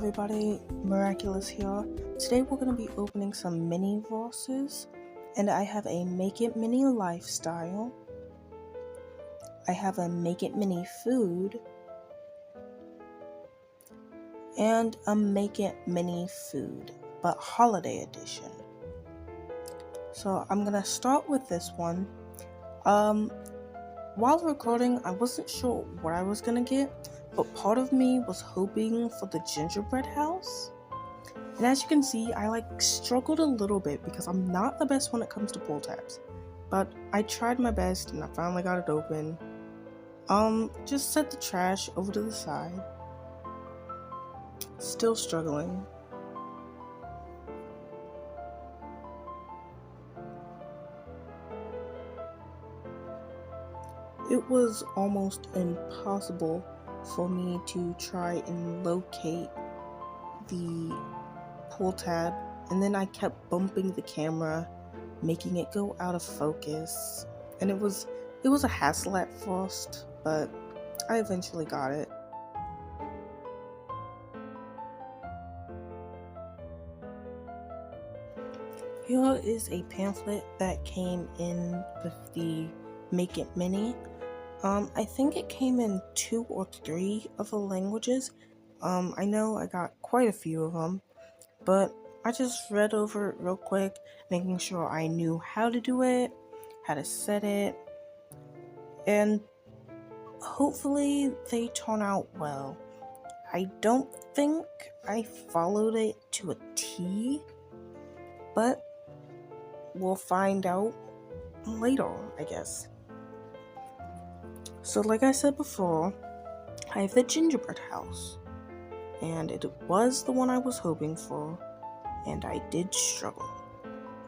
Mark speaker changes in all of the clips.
Speaker 1: everybody, Miraculous here. Today we're going to be opening some Miniverses, and I have a Make It Mini lifestyle, I have a Make It Mini food, and a Make It Mini food, but holiday edition. So I'm going to start with this one. While recording, I wasn't sure what I was going to get, but part of me was hoping for the gingerbread house. And as you can see, I struggled a little bit because I'm not the best when it comes to pull tabs. But I tried my best and I finally got it open. Just set the trash over to the side. Still struggling. It was almost impossible for me to try and locate the pull tab, and then I kept bumping the camera, making it go out of focus, and it was a hassle at first, but I eventually got it. Here is a pamphlet that came in with the Make It Mini. I think it came in 2 or 3 of the languages. I know I got quite a few of them, but I just read over it real quick, making sure I knew how to do it, how to set it, and hopefully they turn out well. I don't think I followed it to a T, but we'll find out later, I guess. So like I said before, I have the gingerbread house, and it was the one I was hoping for, and I did struggle.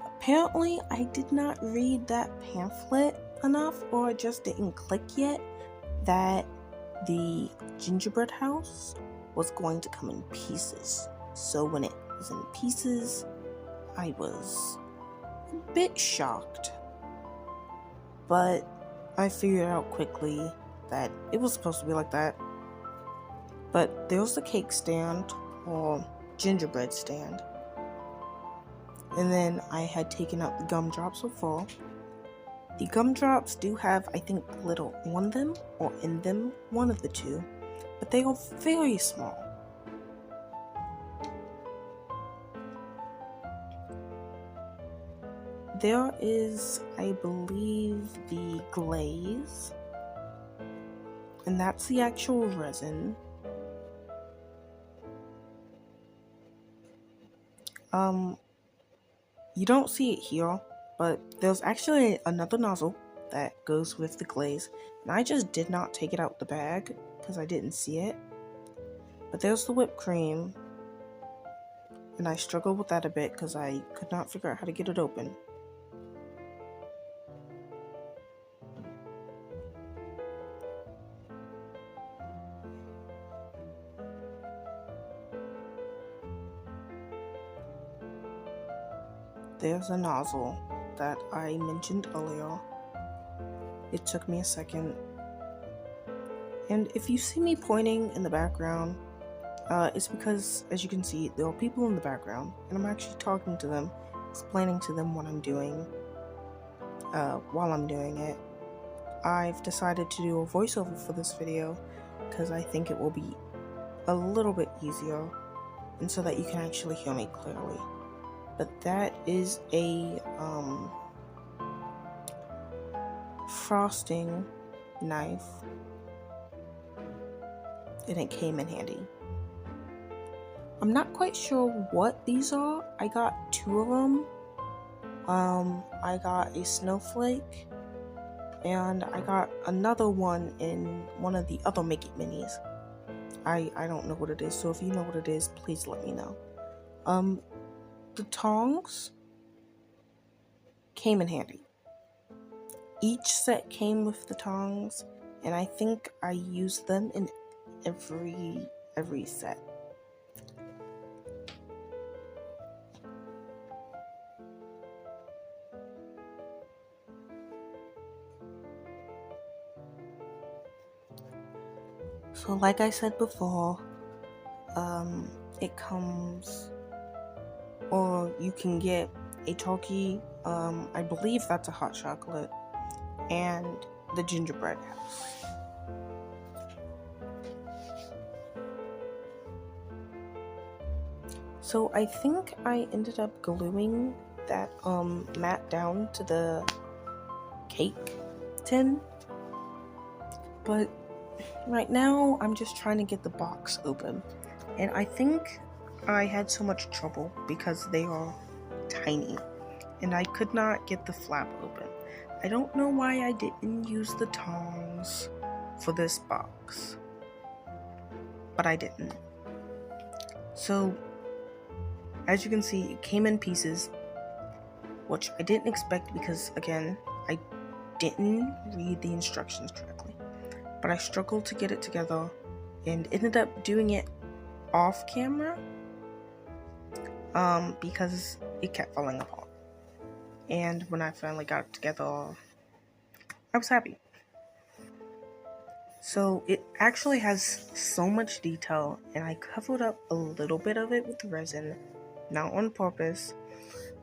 Speaker 1: Apparently, I did not read that pamphlet enough, or it just didn't click yet, that the gingerbread house was going to come in pieces. So when it was in pieces, I was a bit shocked, but I figured out quickly that it was supposed to be like that. But there was the cake stand, or gingerbread stand, and then I had taken out the gumdrops before. The gumdrops do have, I think, glitter on them, or in them, one of the two, but they are very small. There is, I believe, the glaze, and that's the actual resin. You don't see it here, but there's actually another nozzle that goes with the glaze, and I just did not take it out the bag because I didn't see it. But there's the whipped cream, and I struggled with that a bit because I could not figure out how to get it open. There's a nozzle that I mentioned earlier. It took me a second. And if you see me pointing in the background, it's because, as you can see, there are people in the background, and I'm actually talking to them, explaining to them what I'm doing while I'm doing it. I've decided to do a voiceover for this video because I think it will be a little bit easier, and so that you can actually hear me clearly. But that is a frosting knife, and it came in handy. I'm not quite sure what these are. I got 2 of them. I got a snowflake, and I got another one in one of the other Make It Minis. I don't know what it is, so if you know what it is, please let me know. The tongs came in handy. Each set came with the tongs, and I think I used them in every set. So like I said before, it comes, or you can get a turkey, I believe that's a hot chocolate, and the gingerbread house. So I think I ended up gluing that mat down to the cake tin, but right now I'm just trying to get the box open, and I think I had so much trouble because they are tiny and I could not get the flap open. I don't know why I didn't use the tongs for this box, but I didn't. So as you can see, it came in pieces, which I didn't expect because, again, I didn't read the instructions correctly. But I struggled to get it together and ended up doing it off camera because it kept falling apart. And when I finally got it together, I was happy. So it actually has so much detail, and I covered up a little bit of it with resin, not on purpose,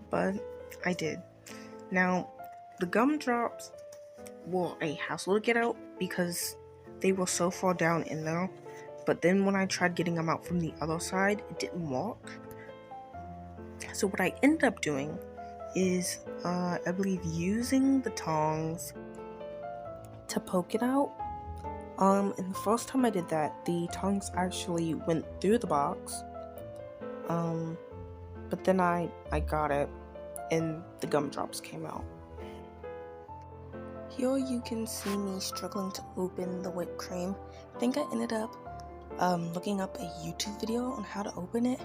Speaker 1: but I did. Now, the gumdrops were a hassle to get out because they were so far down in there, but then when I tried getting them out from the other side, it didn't work. So what I ended up doing is, I believe, using the tongs to poke it out. And the first time I did that, the tongs actually went through the box. But then I got it, and the gumdrops came out. Here you can see me struggling to open the whipped cream. I think I ended up looking up a YouTube video on how to open it,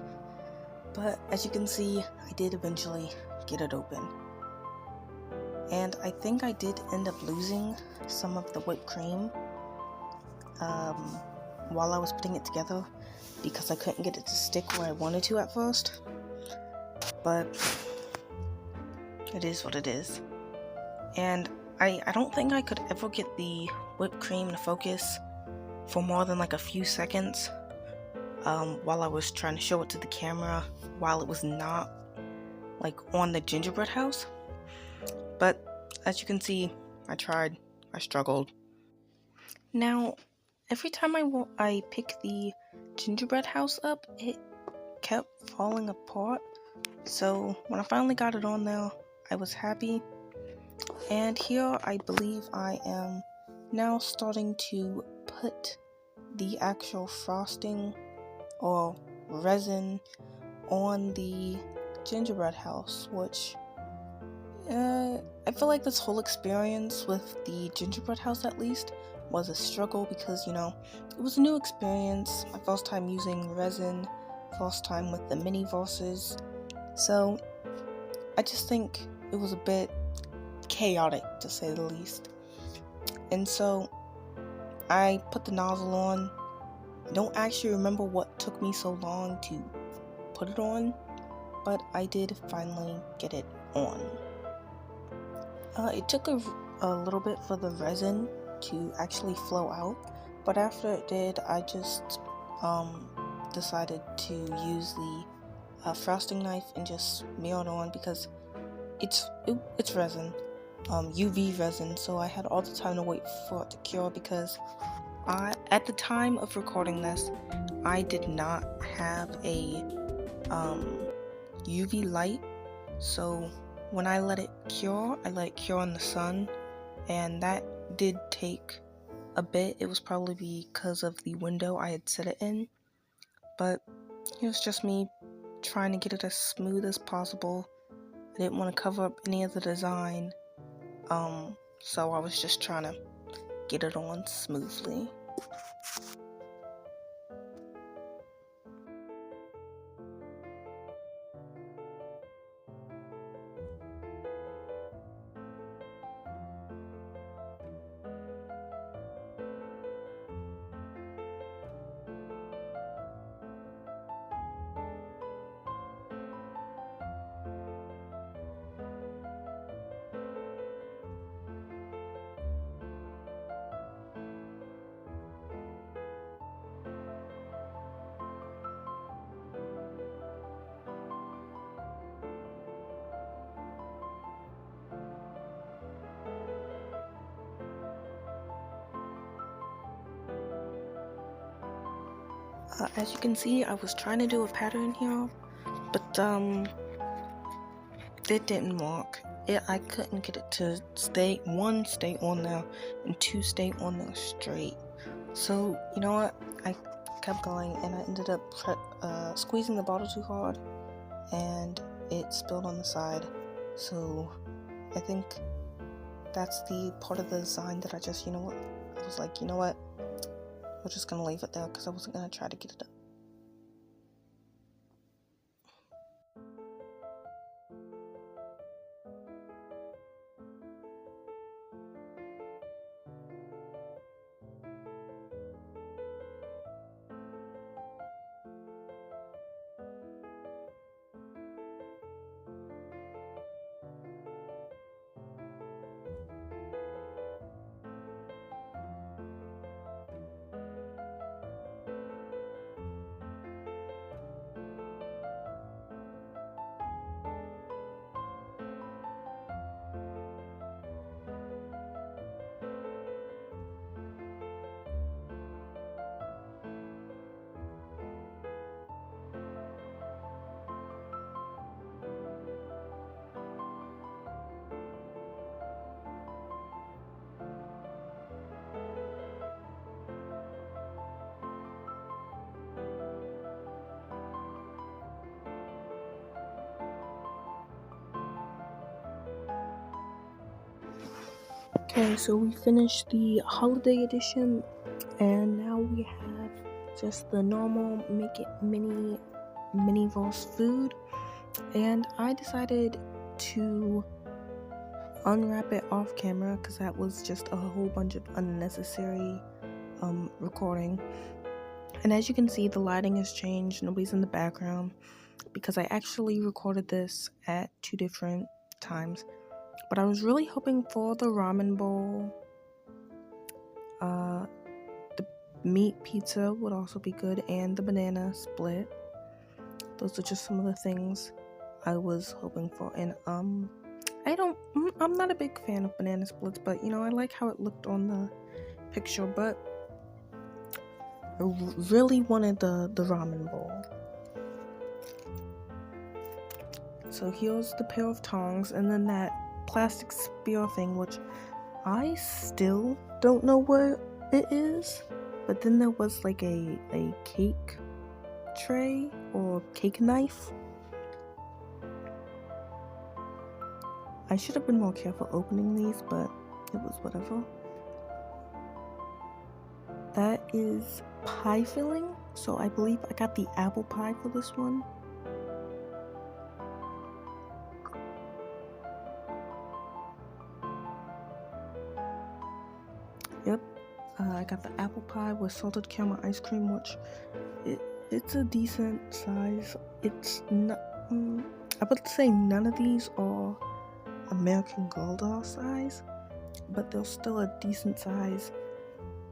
Speaker 1: but as you can see, I did eventually get it open. And I think I did end up losing some of the whipped cream while I was putting it together because I couldn't get it to stick where I wanted to at first, but it is what it is. And I don't think I could ever get the whipped cream to focus for more than like a few seconds while I was trying to show it to the camera while it was not like on the gingerbread house. But as you can see, I tried, I struggled. Now, every time I pick the gingerbread house up, it kept falling apart. So when I finally got it on there, I was happy. And here I believe I am now starting to put the actual frosting or resin on the gingerbread house, which I feel like this whole experience with the gingerbread house at least was a struggle because, it was a new experience, my first time using resin, first time with the Miniverses, so I just think it was a bit chaotic to say the least. And so I put the nozzle on. I don't actually remember what took me so long to put it on, but I did finally get it on. It took a little bit for the resin to actually flow out, but after it did, I just decided to use the frosting knife and just smear it on because it's resin, UV resin, so I had all the time to wait for it to cure because at the time of recording this, I did not have a UV light, so when I let it cure, I let it cure in the sun, and that did take a bit. It was probably because of the window I had set it in, but it was just me trying to get it as smooth as possible. I didn't want to cover up any of the design, so I was just trying to get it on smoothly. As you can see, I was trying to do a pattern here, but it didn't work. I couldn't get it to stay on there, and two stay on there straight. So you know what? I kept going, and I ended up squeezing the bottle too hard, and it spilled on the side. So I think that's the part of the design that I just, I was like, you know what? We're just gonna leave it there because I wasn't gonna try to get it up. Okay, so we finished the holiday edition, and now we have just the normal Make It Miniverse food. And I decided to unwrap it off camera because that was just a whole bunch of unnecessary recording. And as you can see, the lighting has changed. Nobody's in the background because I actually recorded this at 2 different times. But I was really hoping for the ramen bowl. The meat pizza would also be good, and the banana split. Those are just some of the things I was hoping for. And I'm not a big fan of banana splits, but I like how it looked on the picture. But I really wanted the ramen bowl. So here's the pair of tongs, and then that plastic spear thing, which I still don't know what it is. But then there was like a cake tray or cake knife. I should have been more careful opening these, but it was whatever. That is pie filling, so I believe I got the apple pie for this one. Yep, I got the apple pie with salted caramel ice cream, which it's a decent size. It's not, I would say none of these are American Girl doll size, but they're still a decent size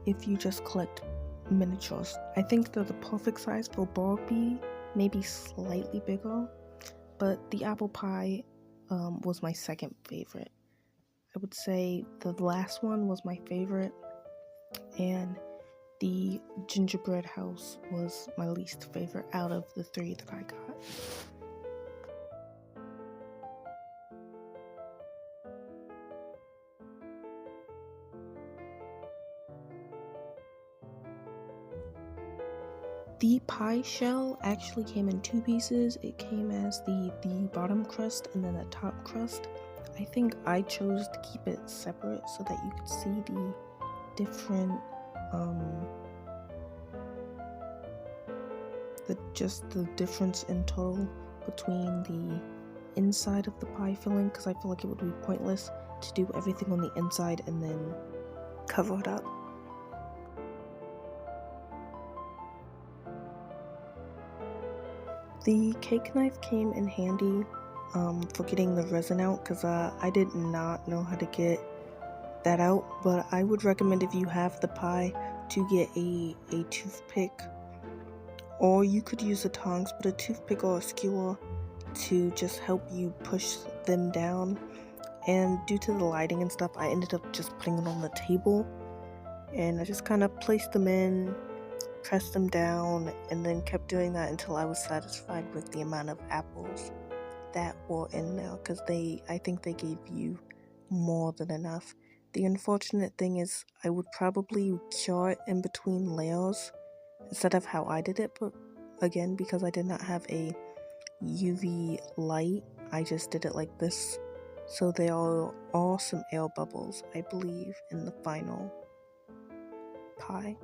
Speaker 1: if you just collect miniatures. I think they're the perfect size for Barbie, maybe slightly bigger, but the apple pie was my second favorite. I would say the last one was my favorite, and the gingerbread house was my least favorite out of the 3 that I got. The pie shell actually came in 2 pieces. It came as the bottom crust and then the top crust. I think I chose to keep it separate so that you could see the different the difference in total between the inside of the pie filling, because I feel like it would be pointless to do everything on the inside and then cover it up. The cake knife came in handy for getting the resin out, because I did not know how to get that out, but I would recommend, if you have the pie, to get a toothpick, or you could use the tongs, but a toothpick or a skewer to just help you push them down. And due to the lighting and stuff, I ended up just putting it on the table, and I just kind of placed them in pressed them down, and then kept doing that until I was satisfied with the amount of apples that were in there, because I think they gave you more than enough. The unfortunate thing is I would probably cure it in between layers instead of how I did it, but again, because I did not have a UV light, I just did it like this. So there are all some air bubbles, I believe, in the final pie.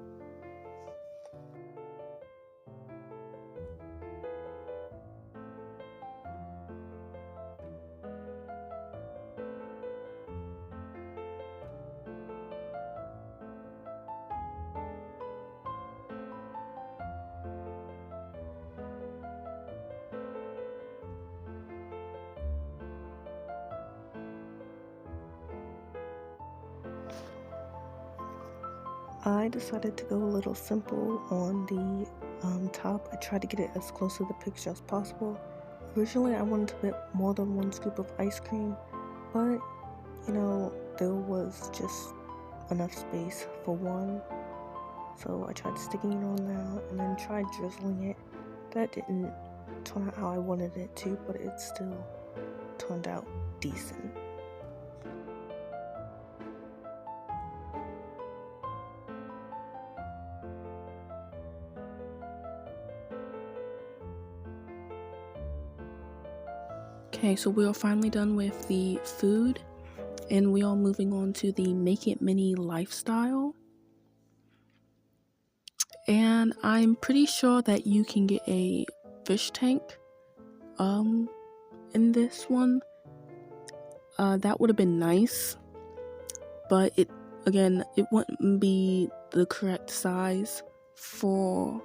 Speaker 1: I decided to go a little simple on the top. I tried to get it as close to the picture as possible. Originally, I wanted to put more than one scoop of ice cream, but there was just enough space for one. So I tried sticking it on there and then tried drizzling it. That didn't turn out how I wanted it to, but it still turned out decent. Okay, so we are finally done with the food, and we are moving on to the Make It Mini lifestyle. And I'm pretty sure that you can get a fish tank in this one. That would have been nice, but it wouldn't be the correct size for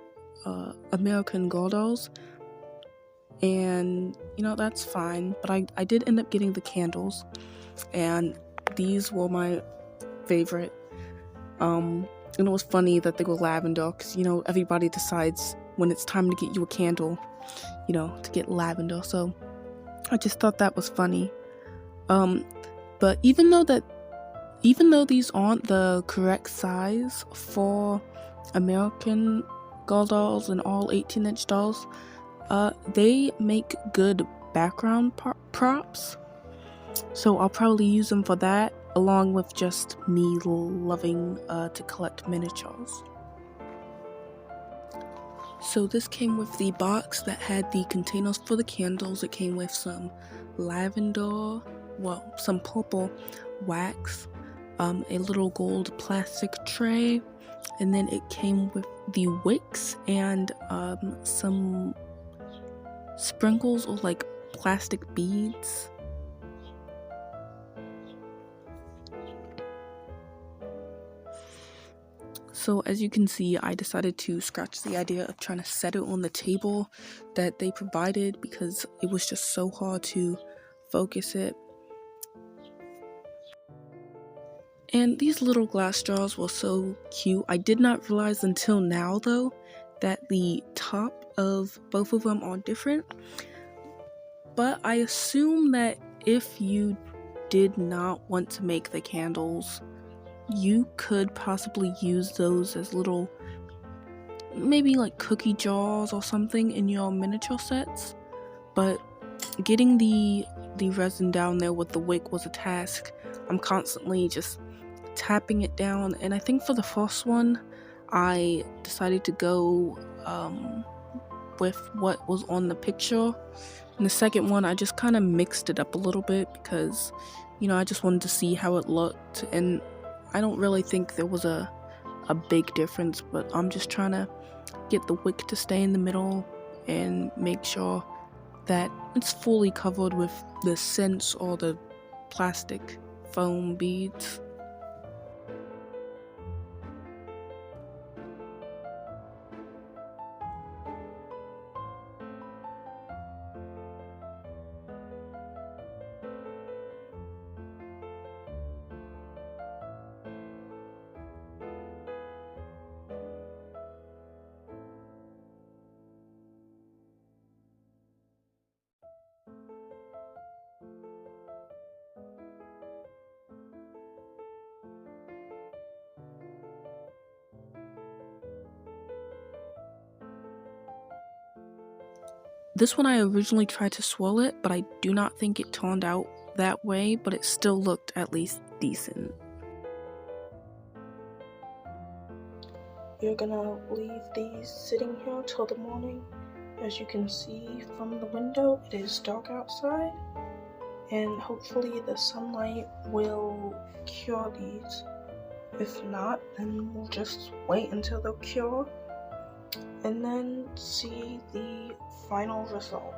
Speaker 1: American Girl dolls. And that's fine, but I did end up getting the candles, and these were my favorite. And it was funny that they were lavender, because everybody decides when it's time to get you a candle, to get lavender. So I just thought that was funny. But even though these aren't the correct size for American Girl dolls and all 18-inch dolls, they make good background props, so I'll probably use them for that, along with just me loving to collect miniatures. So this came with the box that had the containers for the candles. It came with some some purple wax, a little gold plastic tray, and then it came with the wicks and some sprinkles or like plastic beads. So as you can see, I decided to scratch the idea of trying to set it on the table that they provided, because it was just so hard to focus it. And these little glass jars were so cute. I did not realize until now, though, that the top of both of them are different. But I assume that if you did not want to make the candles, you could possibly use those as little, maybe like cookie jars or something in your miniature sets. But getting the resin down there with the wick was a task. I'm constantly just tapping it down, and I think for the first one I decided to go with what was on the picture. And the second one, I just kind of mixed it up a little bit because I just wanted to see how it looked, and I don't really think there was a big difference, but I'm just trying to get the wick to stay in the middle and make sure that it's fully covered with the scents or the plastic foam beads. This one I originally tried to swirl it, but I do not think it turned out that way, but it still looked at least decent. You're gonna leave these sitting here till the morning. As you can see from the window, it is dark outside, and hopefully the sunlight will cure these. If not, then we'll just wait until they'll cure and then see the final result.